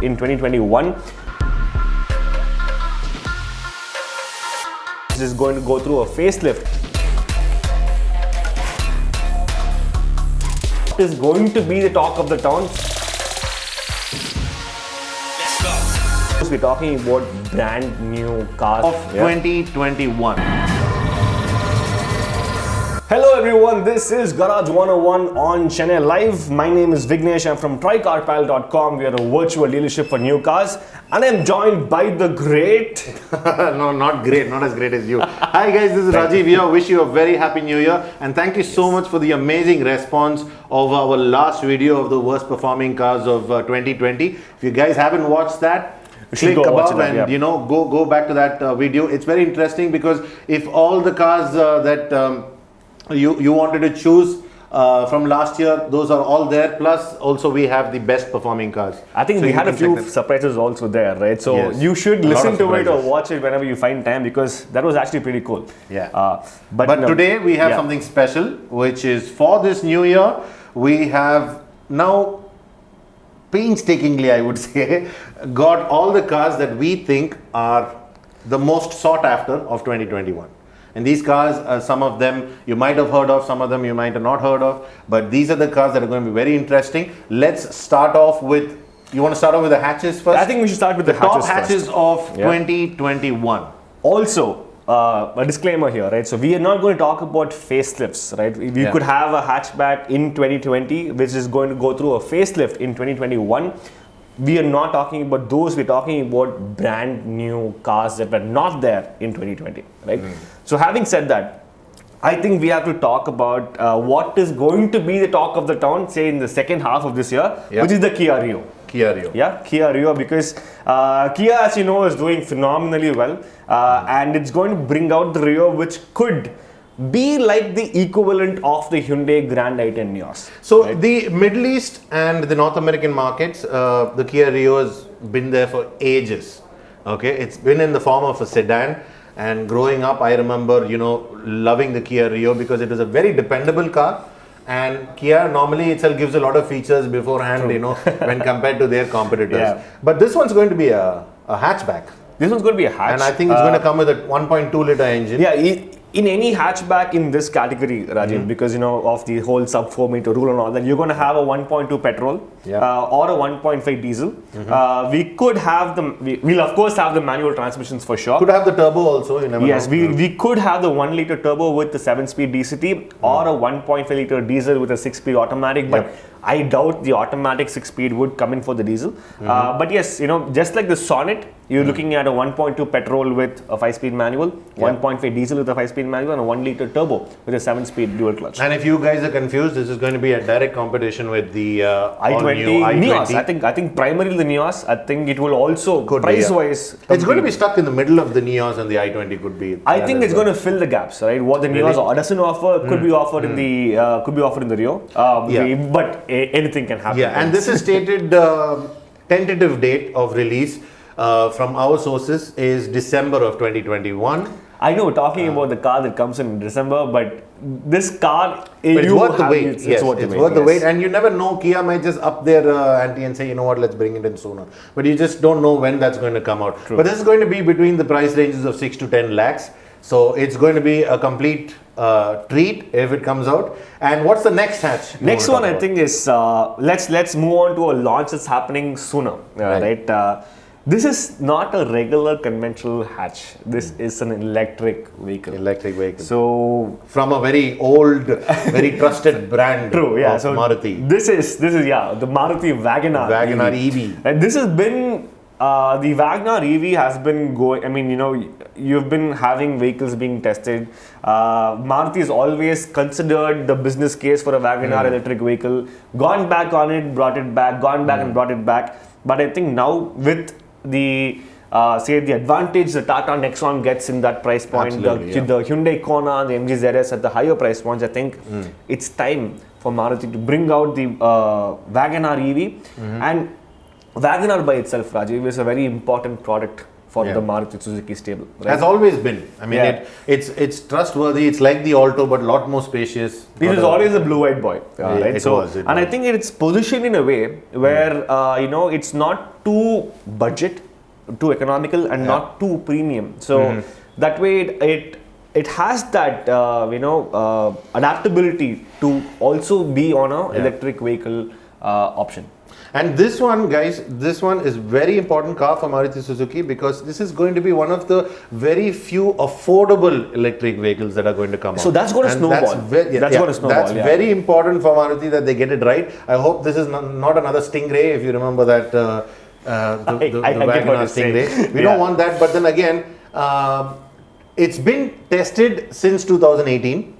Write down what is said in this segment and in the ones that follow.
in 2021. This is going to go through a facelift. What is going to be the talk of the town? We're talking about brand new cars of 2021. Hello everyone, this is Garage 101 on Chennai Live. My name is Vignesh. I'm from trycarpal.com. We are a virtual dealership for new cars, and I'm joined by the great... No, not great, not as great as you. Hi guys, this is Rajiv here. Wish you a very happy new year, and thank you so much for the amazing response of our last video of the worst performing cars of 2020. If you guys haven't watched that, click above and go back to that video. It's very interesting because if all the cars that you wanted to choose from last year, those are all there, plus also we have the best performing cars. I think we had a few surprises also there, right? So yes, you should listen to it or watch it whenever you find time, because that was actually pretty cool. Yeah. But today we have something special, which is for this new year. We have now painstakingly, I would say, got all the cars that we think are the most sought after of 2021. And these cars, some of them you might have heard of, some of them you might have not heard of, but these are the cars that are going to be very interesting. Let's start off with, you want to start off with the hatches first? I think we should start with the top hatches of 2021. Also, a disclaimer here, right? So we are not going to talk about facelifts, right? We could have a hatchback in 2020, which is going to go through a facelift in 2021. We are not talking about those. We're talking about brand new cars that were not there in 2020, right? So having said that, I think we have to talk about what is going to be the talk of the town, say in the second half of this year, which is the Kia Rio. Kia Rio. Yeah, Kia Rio, because Kia, as you know, is doing phenomenally well, and it's going to bring out the Rio, which could be like the equivalent of the Hyundai Grand i10 Nios. So the Middle East and the North American markets, the Kia Rio has been there for ages. Okay, it's been in the form of a sedan, and growing up, I remember, loving the Kia Rio because it is a very dependable car. And Kia normally itself gives a lot of features beforehand, when compared to their competitors. Yeah. But this one's going to be a hatchback. This one's going to be a hatch. And I think it's going to come with a 1.2 liter engine. Yeah, in any hatchback in this category, Rajiv, because of the whole sub 4 meter rule and all that, you're going to have a 1.2 petrol or a 1.5 diesel. We could have we'll of course have the manual transmissions for sure. Could have the turbo also, you never know. We could have the 1 liter turbo with the 7-speed DCT or a 1.5 liter diesel with a 6-speed automatic, but I doubt the automatic 6-speed would come in for the diesel. But yes, just like the Sonnet, you're looking at a 1.2 petrol with a 5-speed manual, 1.5 diesel with a 5-speed manual, and a 1 liter turbo with a 7-speed dual clutch. And if you guys are confused, this is going to be a direct competition with the i20 Nios. I think primarily the Nios. I think it will also price-wise. It's going to be stuck in the middle of the Nios, and the i20 could be. I think it's going to fill the gaps, right? What the Nios doesn't offer could be offered in the Rio. But anything can happen. Yeah, and this is stated tentative date of release from our sources is December of 2021. I know we're talking about the car that comes in December, but this car, it's worth the wait. It's worth the wait, and you never know. Kia might just up their ante and say, you know what, let's bring it in sooner. But you just don't know when that's going to come out. True. But this is going to be between the price ranges of 6 to 10 lakhs. So it's going to be a complete treat if it comes out. And what's the next hatch? Next one, I think, is let's move on to a launch that's happening sooner, right? This is not a regular conventional hatch. This is an electric vehicle. So from a very old, very trusted brand of Maruti. This is the Maruti Wagoner EV. And this has been the Wagoner EV has been going. I mean, you've been having vehicles being tested. Maruti has always considered the business case for a Wagoner electric vehicle. Gone back on it, brought it back. Gone back and brought it back. But I think now with the the advantage the Tata Nexon gets in that price point, the Hyundai Kona and the MG ZS at the higher price points, I think it's time for Maruti to bring out the Wagoner EV. And Wagoner by itself, Rajiv, is a very important product for the Maruti Suzuki stable. Right? Has always been. I mean, it's trustworthy. It's like the Alto, but a lot more spacious. It is always a blue-white boy, right? It was. I think it's positioned in a way where it's not too budget, too economical, and not too premium. So that way it has that adaptability to also be on a electric vehicle option. And this one, guys, this one is very important car for Maruti Suzuki because this is going to be one of the very few affordable electric vehicles that are going to come out. So that's going to snowball. That's going to snowball. That's very important for Maruti that they get it right. I hope this is not another Stingray, if you remember that the Wagoner Stingray. We don't want that, but then again, it's been tested since 2018.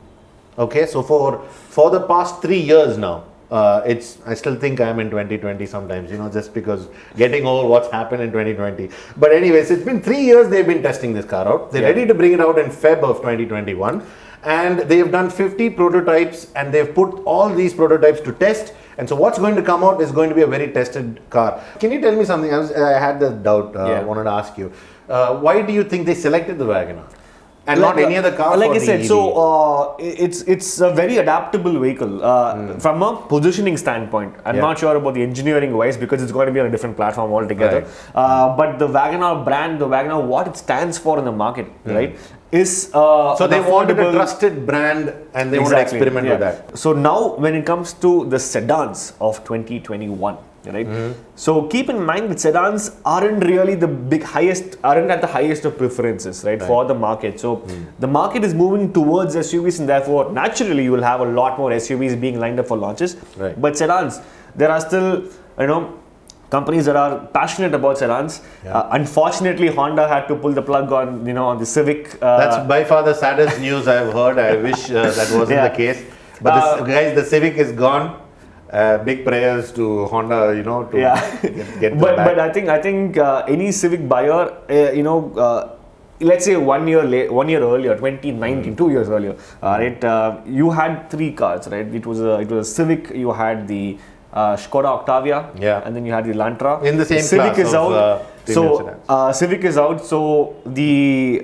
Okay, so for the past 3 years now. I still think I'm in 2020 sometimes, just because getting over what's happened in 2020. But anyways, it's been 3 years they've been testing this car out. They're ready to bring it out in Feb of 2021. And they've done 50 prototypes and they've put all these prototypes to test. And so what's going to come out is going to be a very tested car. Can you tell me something else? I had the doubt, wanted to ask you. Why do you think they selected the Wagoner? And not any other car. Like I said, so it's a very adaptable vehicle from a positioning standpoint. I'm not sure about the engineering wise because it's going to be on a different platform altogether. Right. But the Wagoner brand, the Wagoner, what it stands for in the market, right, is so they wanted a trusted brand and they want to experiment with that. So now when it comes to the sedans of 2021. Right. So keep in mind that sedans aren't really aren't at the highest of preferences, right, for the market. So the market is moving towards SUVs, and therefore naturally you will have a lot more SUVs being lined up for launches. Right. But sedans, there are still companies that are passionate about sedans. Unfortunately, Honda had to pull the plug on the Civic. That's by far the saddest news I've heard. I wish that wasn't the case. But the Civic is gone. Big prayers to Honda, to get but I think any Civic buyer, let's say 1 year earlier, 2019, 2 years earlier, right? You had 3 cars, right? It was a Civic. You had the Skoda Octavia, and then you had the Elantra. In the same Civic class is out. Civic is out. So the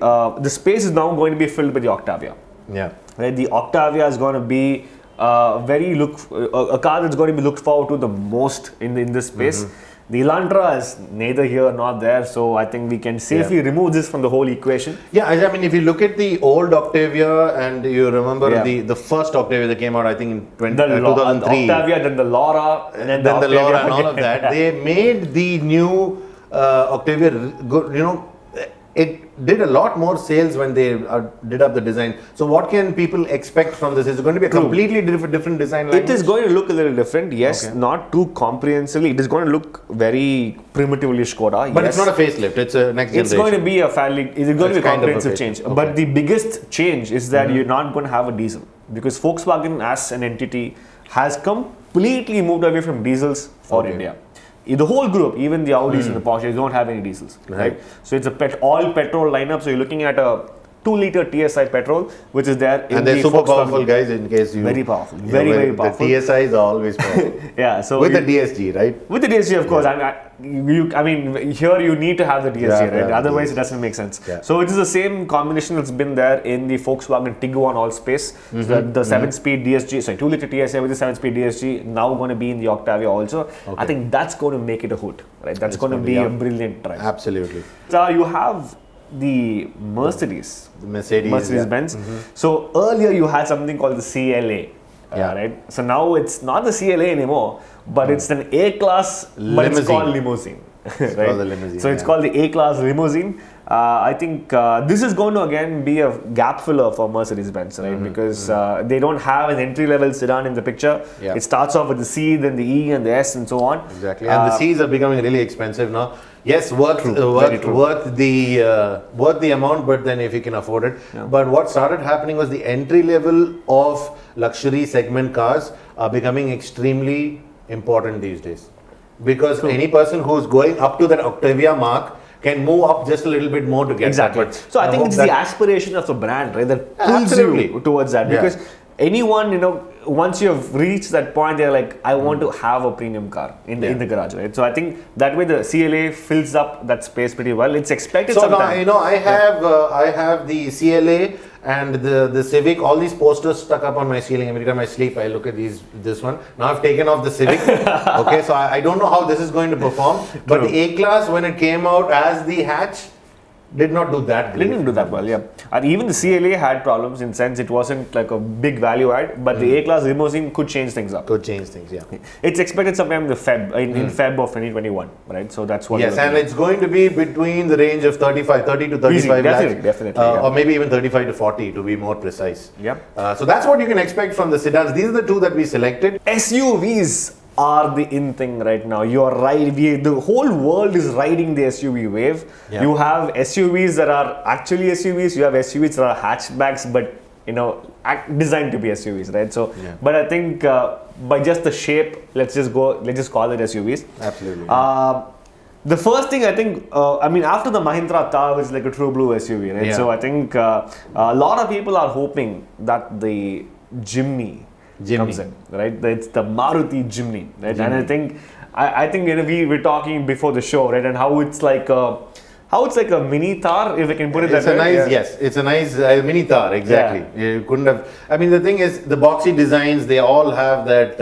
space is now going to be filled by the Octavia. Yeah. Right. The Octavia is going to be a car that's going to be looked forward to the most in this space. The Elantra is neither here nor there, so I think we can safely remove this from the whole equation. Yeah, I mean, if you look at the old Octavia and you remember the first Octavia that came out, I think in 2003. The Octavia, then the Laura, and then the Laura and all of that. They made the new Octavia good, it did a lot more sales when they did up the design. So what can people expect from this? Is it going to be a completely different design language? It is going to look a little different, yes. Not too comprehensively. It is going to look very primitively Skoda. But it's not a facelift. It's a next generation. It's going to be a comprehensive change. Okay. But the biggest change is that you're not going to have a diesel. Because Volkswagen as an entity has completely moved away from diesels for India. The whole group, even the Audis and the Porsches, don't have any diesels, right? So it's a all petrol lineup. So you're looking at a 2-liter TSI petrol, which is there. And they're super powerful, guys. In case you very powerful, very powerful. The TSIs are always powerful. So with the DSG, right? With the DSG, of course. I mean, here you need to have the DSG, right? Otherwise, it doesn't make sense. So it is the same combination that's been there in the Volkswagen Tiguan Allspace. So the 7-speed DSG, sorry, 2-liter TSI with the 7-speed DSG, now going to be in the Octavia also. I think that's going to make it a hoot, right? That's going to be a brilliant drive. Absolutely. So you have the Mercedes Benz. So earlier you had something called the CLA, right? So now it's not the CLA anymore, but it's an A-class, but it's called limousine. Right? Called the limousine. So it's called the A-class limousine. I think this is going to again be a gap filler for Mercedes-Benz, right? Because they don't have an entry-level sedan in the picture. It starts off with the C, then the E, and the S, and so on. Exactly, and the C's are becoming really expensive now. Yes, worth the amount, but then if you can afford it. But what started happening was the entry level of luxury segment cars are becoming extremely important these days, because any person who's going up to that Octavia mark can move up just a little bit more to get that. So I think it's the aspiration of the brand, right, that pulls you towards that, because anyone, once you have reached that point, they're like, I want to have a premium car in the garage, right? So I think that way the CLA fills up that space pretty well. It's expected. So now, you know, I have the CLA and the Civic, all these posters stuck up on my ceiling. Every time I sleep, I look at this one. Now I've taken off the Civic. Okay, so I don't know how this is going to perform. But the A-Class, when it came out as the hatch, did not do that great. Didn't do that well, yeah. And even the CLA had problems in sense it wasn't like a big value add, but the A-Class limousine could change things up. Could change things, yeah. It's expected sometime in Feb of 2021, right? So that's what. Yes, and it's going to be between the range of 30 to 35 Easy, lakhs. definitely, or maybe even 35 to 40 to be more precise. Yeah. So that's what you can expect from the sedans. These are the two that we selected. SUVs are the in thing right now. You are right. The whole world is riding the SUV wave. Yeah. You have SUVs that are actually SUVs. You have SUVs that are hatchbacks, but designed to be SUVs, right? So, but I think by just the shape, let's just call it SUVs. Absolutely. The first thing I think, after the Mahindra Thar, which is like a true blue SUV, right? Yeah. So I think a lot of people are hoping that the Jimny comes in, right? It's the Maruti Jimny, right? And I think we were talking before the show, right? And how it's like a mini Thar, if I can put it that way. Yes, it's a nice mini Thar, exactly. Yeah. You couldn't have, the thing is, the boxy designs, they all have that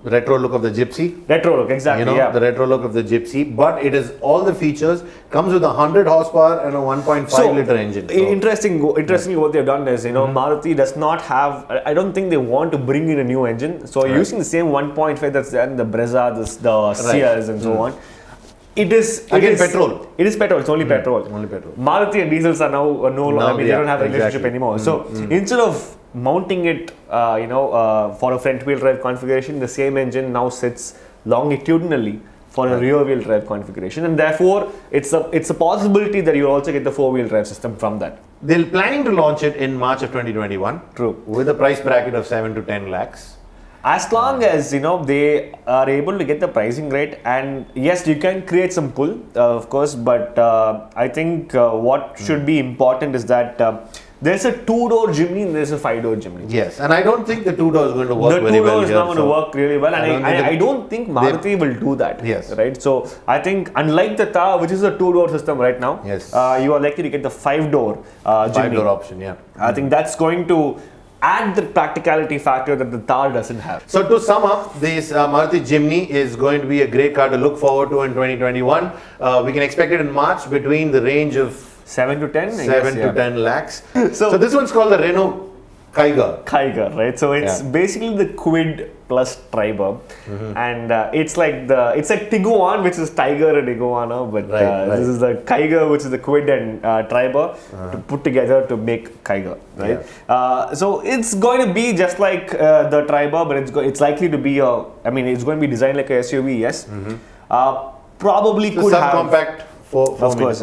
retro look of the Gypsy. Retro look, exactly, the retro look of the Gypsy, but it is all the features, comes with 100 horsepower and a 1.5 liter engine. So, interestingly, what they've done is, Maruti does not have, I don't think they want to bring in a new engine. So using the same 1.5 that's there in the Brezza, the Ciaz and so on. It is petrol. It is petrol. It's only petrol. Only petrol. Maruti and diesels are now they don't have a relationship anymore. So instead of mounting it, for a front wheel drive configuration, the same engine now sits longitudinally for a rear wheel drive configuration, and therefore it's a possibility that you also get the 4-wheel drive system from that. They're planning to launch it in March of 2021. True. With a price bracket of 7 to 10 lakhs. As long as they are able to get the pricing right, and yes, you can create some pull, of course, but I think what should be important is that there's a 2-door Jimny and there's a 5-door Jimny. Yes, and I don't think the 2-door is going to work very well. The 2-door is not going to work really well, and I don't think Maruti will do that. Yes. Right. So I think unlike the Thar, which is a 2-door system right now, yes, you are likely to get the 5-door Jimny. 5-door option, yeah. I think that's going to add the practicality factor that the Thar doesn't have. So to sum up, this Maruti Jimny is going to be a great car to look forward to in 2021. We can expect it in March between the range of 7 to 10? 7 to 10 lakhs. So this one's called the Renault Kiger, right? So it's basically the Kwid plus Triber, and it's like Tiguan, which is Tiger and Iguana, but this is the Kiger, which is the Kwid and Triber to put together to make Kiger, right? Yeah. So it's going to be just like the Triber, but it's likely to be it's going to be designed like a SUV, yes. Probably could have subcompact. Of course,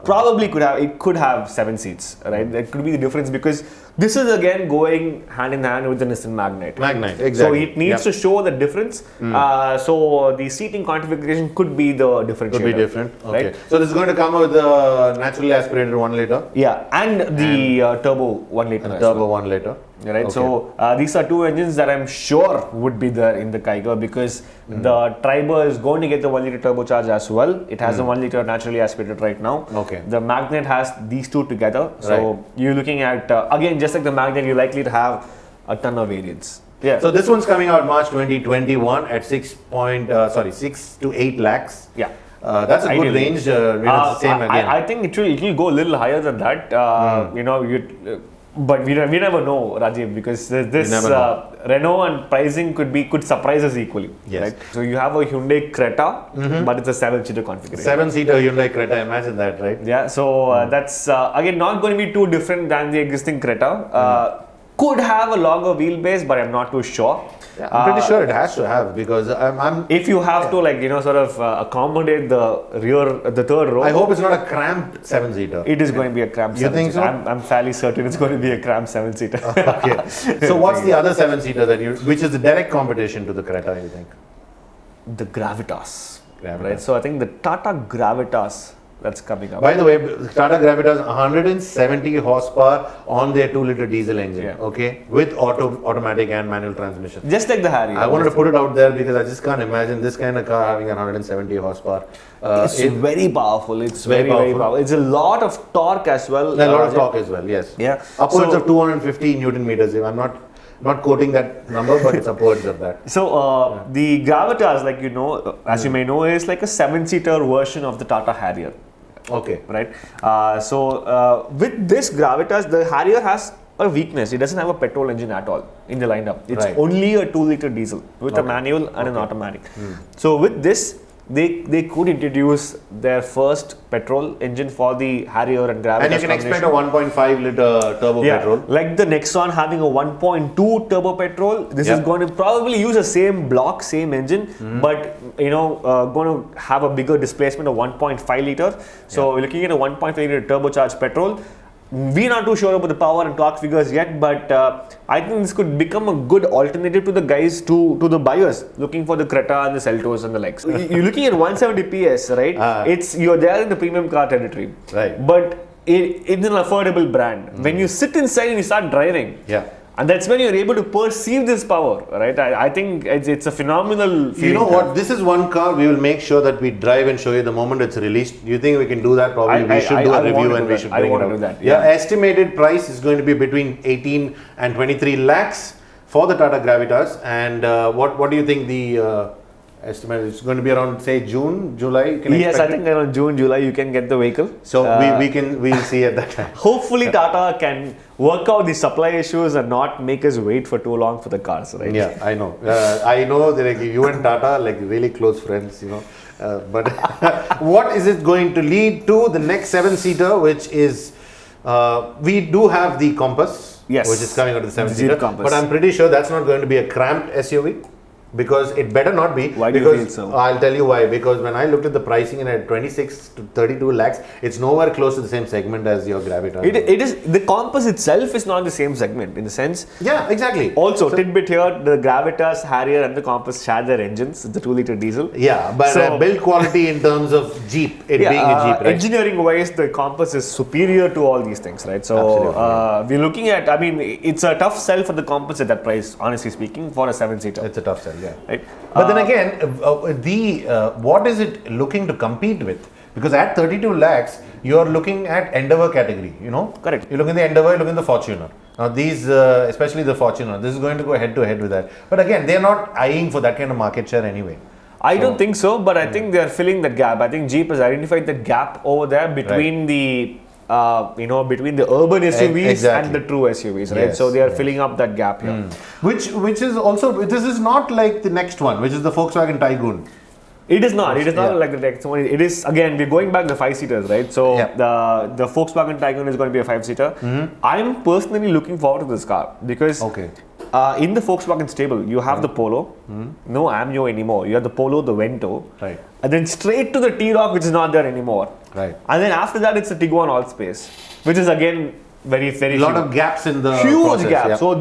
probably could have 7 seats, right? That could be the difference, because this is again going hand in hand with the Nissan Magnite. Exactly. So it needs to show the difference. So the seating configuration could be the differentiator. Could be different, okay. Right? So this is going to come with the naturally aspirated 1 liter. Yeah, and the turbo 1 liter. Turbo 1 liter. Right, so these are 2 engines that I'm sure would be there in the Kiger, because the Triber is going to get the 1 liter turbocharged as well. It has a 1 liter naturally aspirated right now. Okay. The Magnet has these two together. So you're looking at, again, just like the Magnet, you're likely to have a ton of variants. Yeah. So this one's coming out March 2021 at 6 to 8 lakhs. Yeah. That's a good range. It's the same again. I think it will go a little higher than that. But we never know, Rajiv, because this Renault and pricing could surprise us equally. Yes. Right? So you have a Hyundai Creta, but it's a 7-seater configuration. 7-seater Hyundai Creta, imagine that, right? Yeah, so that's again not going to be too different than the existing Creta. Could have a longer wheelbase, but I'm not too sure. Yeah, I'm pretty sure it has to have, because if you have to accommodate the third row. I hope it's not a cramped 7-seater. It is going to be a cramped 7-seater. You think so? I'm fairly certain it's going to be a cramped 7-seater. Okay. So what's the other 7-seater which is the direct competition to the Creta, you think? The Gravitas. Right. So I think the Tata Gravitas that's coming up. By the way, Tata Gravitas 170 horsepower on their 2-liter diesel engine, okay, with automatic and manual transmission. Just like the Harrier. I wanted to put it out there because I just can't imagine this kind of car having 170 horsepower. It's very powerful. It's very powerful. It's a lot of torque as well. A lot of torque as well, yes. Yeah. Upwards of 250 Newton meters. I'm not quoting that number, but it's upwards of that. So the Gravitas, like you know, as you may know, is like a 7-seater version of the Tata Harrier. Okay. Right. With this Gravitas, the Harrier has a weakness. It doesn't have a petrol engine at all in the lineup. It's only a 2-liter diesel with a manual and an automatic. So with this, they could introduce their first petrol engine for the Harrier and Gravitas. And you can expect a 1.5 liter turbo petrol. Like the Nexon having a 1.2 turbo petrol. This is going to probably use the same block, same engine, but you know, going to have a bigger displacement of 1.5 liter. So we're looking at a 1.5 liter turbocharged petrol. We're not too sure about the power and torque figures yet, but I think this could become a good alternative to the guys, to the buyers looking for the Creta and the Seltos and the likes. You're looking at 170 PS, right? You're there in the premium car territory, right? But it's an affordable brand. When you sit inside and you start driving, and that's when you're able to perceive this power, right? I think it's a phenomenal feeling. You know what? This is one car we will make sure that we drive and show you the moment it's released. Do you think we can do that? Probably we should do a review and we should bring it out. I want to do that. Yeah. Estimated price is going to be between 18 and 23 lakhs for the Tata Gravitas. And what do you think the estimate is going to be around, say, June, July? Yes, I think around June, July you can get the vehicle. So we'll see at that time. Hopefully Tata can work out the supply issues and not make us wait for too long for the cars, right? Yeah, I know. I know that like, you and Tata like really close friends, you know. But what is it going to lead to? The next 7-seater, which is we do have the Compass, which is coming out of the 7-seater. But I'm pretty sure that's not going to be a cramped SUV. Because it better not be. Why do you feel so? I'll tell you why. Because when I looked at the pricing and at 26 to 32 lakhs, it's nowhere close to the same segment as your Gravitas. It is, the Compass itself is not the same segment in the sense. Yeah, exactly. Also, tidbit here, the Gravitas, Harrier and the Compass share their engines. It's a 2-liter diesel. Yeah, but build quality in terms of Jeep, being a Jeep, right? Engineering wise, the Compass is superior to all these things, right? So, we're looking at, I mean, it's a tough sell for the Compass at that price, honestly speaking, for a 7-seater. It's a tough sell. Yeah. Right. But then again, what is it looking to compete with? Because at 32 lakhs, you are looking at Endeavour category, you know? Correct. You look in the Endeavour, you look in the Fortuner. Now these, especially the Fortuner, this is going to go head to head with that. But again, they are not eyeing for that kind of market share anyway. I don't think so, but I think they are filling that gap. I think Jeep has identified that gap over there between the between the urban SUVs and the true SUVs, right? Yes, so they are filling up that gap here. Which is also, this is not like the next one, which is the Volkswagen Tiguan. It is not. It is not like the next one. It is, again, we're going back to the 5-seaters, right? So the Volkswagen Tiguan is going to be a 5-seater. I'm personally looking forward to this car because in the Volkswagen stable, you have the Polo, no Amio anymore. You have the Polo, the Vento, right? And then straight to the T-Roc, which is not there anymore. Right. And then after that, it's the Tiguan Allspace, which is again very, very lot of gaps in the huge process, gap. So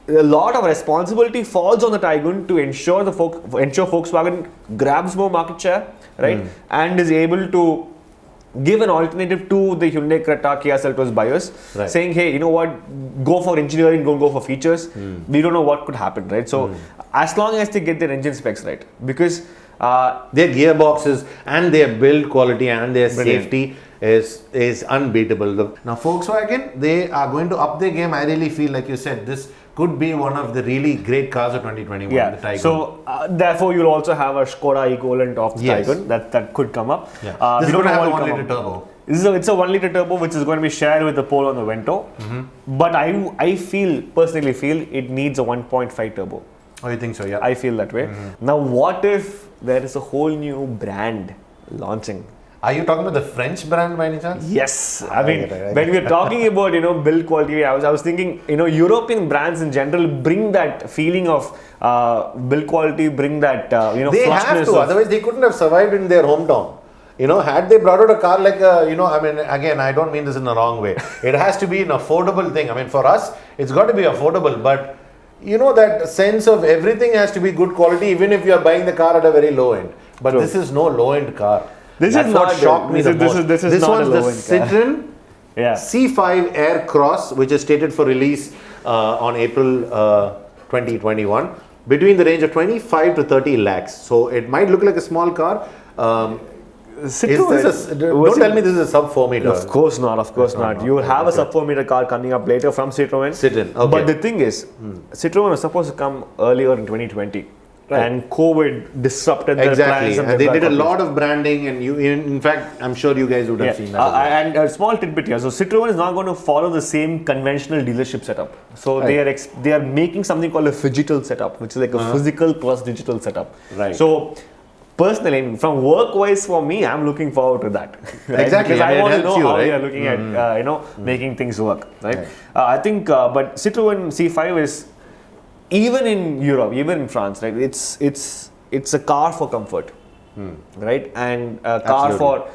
a lot of responsibility falls on the Tiguan to ensure Volkswagen grabs more market share, right? And is able to give an alternative to the Hyundai Creta, Kia Seltos buyers, saying, hey, you know what, go for engineering, don't go for features. We don't know what could happen, right? So as long as they get their engine specs right, because their gearboxes and their build quality and their safety is unbeatable. Now Volkswagen, they are going to up their game. I really feel, like you said, this could be one of the really great cars of 2021. The Tiguan. So therefore you'll also have a Skoda equivalent of the Tiguan that could come up. This is going to have a 1-liter turbo. It's a 1-liter turbo which is going to be shared with the Polo and the Vento. But I personally feel it needs a 1.5 turbo. Oh, you think so? Yeah. I feel that way. Now what if there is a whole new brand launching? Are you talking about the French brand by any chance? Yes. I mean, when we're talking about, build quality, I was thinking, European brands in general bring that feeling of build quality, bring that, they have to, otherwise they couldn't have survived in their hometown. Had they brought out a car like, I mean, again, I don't mean this in the wrong way. It has to be an affordable thing. I mean, for us, it's got to be affordable, but that sense of everything has to be good quality, even if you are buying the car at a very low end. But this is no low end car. This That's is what not shocked me the most. This is not one's a the low-end car. Citroen Yeah. C5 Air Cross, which is stated for release on April 2021, between the range of 25 to 30 lakhs. So it might look like a small car. Don't tell me this is a sub 4 meter. Of course not. Of course not. You will have a sub 4 meter car coming up later from Citroen. Okay. But the thing is, Citroen was supposed to come earlier in 2020. Right. And COVID disrupted their Exactly, plans. and they did a lot of branding, and in fact, I'm sure you guys would have seen that. And a small tidbit here. So Citroen is not going to follow the same conventional dealership setup. So they are making something called a phygital setup, which is like a physical plus digital setup. Right. So personally, from work-wise for me, I'm looking forward to that. Right? Exactly, Because I want to know how right? they are looking at making things work. Right. I think, but Citroen C5 is, even in Europe, even in France, right? It's a car for comfort, right? And a car for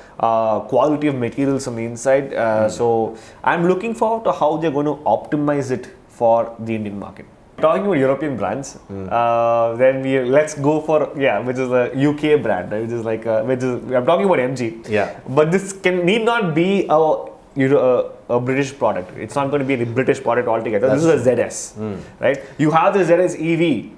quality of materials on the inside. So I'm looking forward to how they're going to optimize it for the Indian market. Talking about European brands, then let's go for which is a UK brand, right? Which is like I'm talking about MG. Yeah. But this need not be a British product. It's not going to be a British product altogether. This is a ZS, right? You have the ZS EV,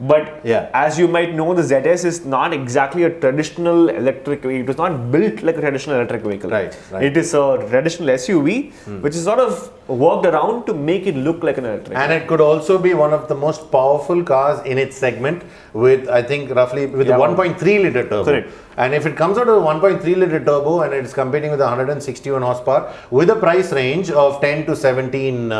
but as you might know, the ZS is not exactly a traditional electric vehicle. It was not built like a traditional electric vehicle. Right. It is a traditional SUV, which is sort of worked around to make it look like an electric. And it could also be one of the most powerful cars in its segment, with I think roughly with a 1.3 liter turbo. Correct. And if it comes out of a 1.3 liter turbo and it's competing with 161 horsepower with a price range of 10 to 17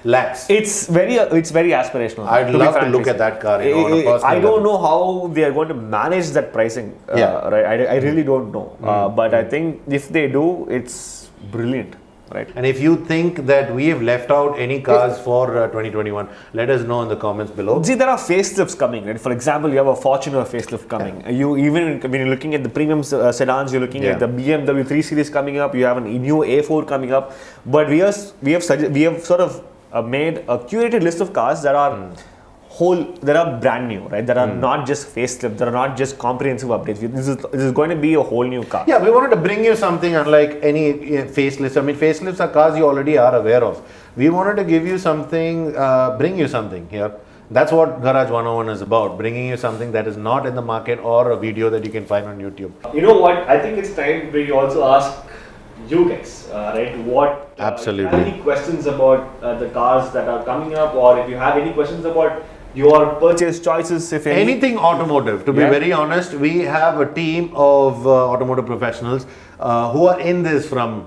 lakhs. It's very aspirational. I'd love to look at that car. On a personal I level. don't know how they are going to manage that pricing. Right. I really don't know. But I think if they do, it's brilliant. Right. And if you think that we have left out any cars for 2021, let us know in the comments below. See, there are facelifts coming, right? For example, you have a Fortuner facelift coming. You even when you're looking at the premium sedans, you're looking at the BMW 3 Series coming up. You have a new A4 coming up. But we have sort of made a curated list of cars that are that are brand new, right? That are not just facelift, that are not just comprehensive updates. This is going to be a whole new car. Yeah, we wanted to bring you something unlike any facelifts. I mean, facelifts are cars you already are aware of. We wanted to give you something, bring you something here. That's what Garage 101 is about, bringing you something that is not in the market or a video that you can find on YouTube. You know what? I think it's time we also ask you guys, right? What? Absolutely. If you have any questions about the cars that are coming up, or if you have any questions about your purchase choices, if anything automotive, to be very honest, we have a team of automotive professionals who are in this from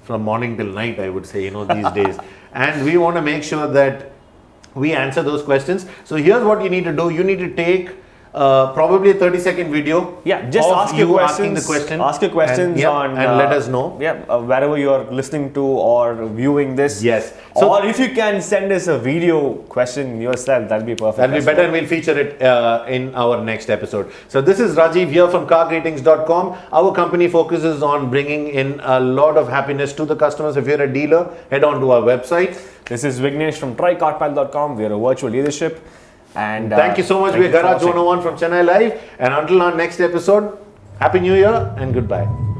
morning till night, I would say, these days. And we want to make sure that we answer those questions. So here's what you need to do. You need to take probably a 30-second video. Yeah, just ask your questions. Ask your questions and let us know. Wherever you are listening to or viewing this. Yes. Or if you can send us a video question yourself, that'll be perfect. That'll be better. We'll feature it in our next episode. So this is Rajiv here from cargreetings.com. Our company focuses on bringing in a lot of happiness to the customers. If you're a dealer, head on to our website. This is Vignesh from trycarpal.com. We are a virtual dealership. And thank you so much. We're Garage 101 from Chennai Live. And until our next episode, Happy New Year and goodbye.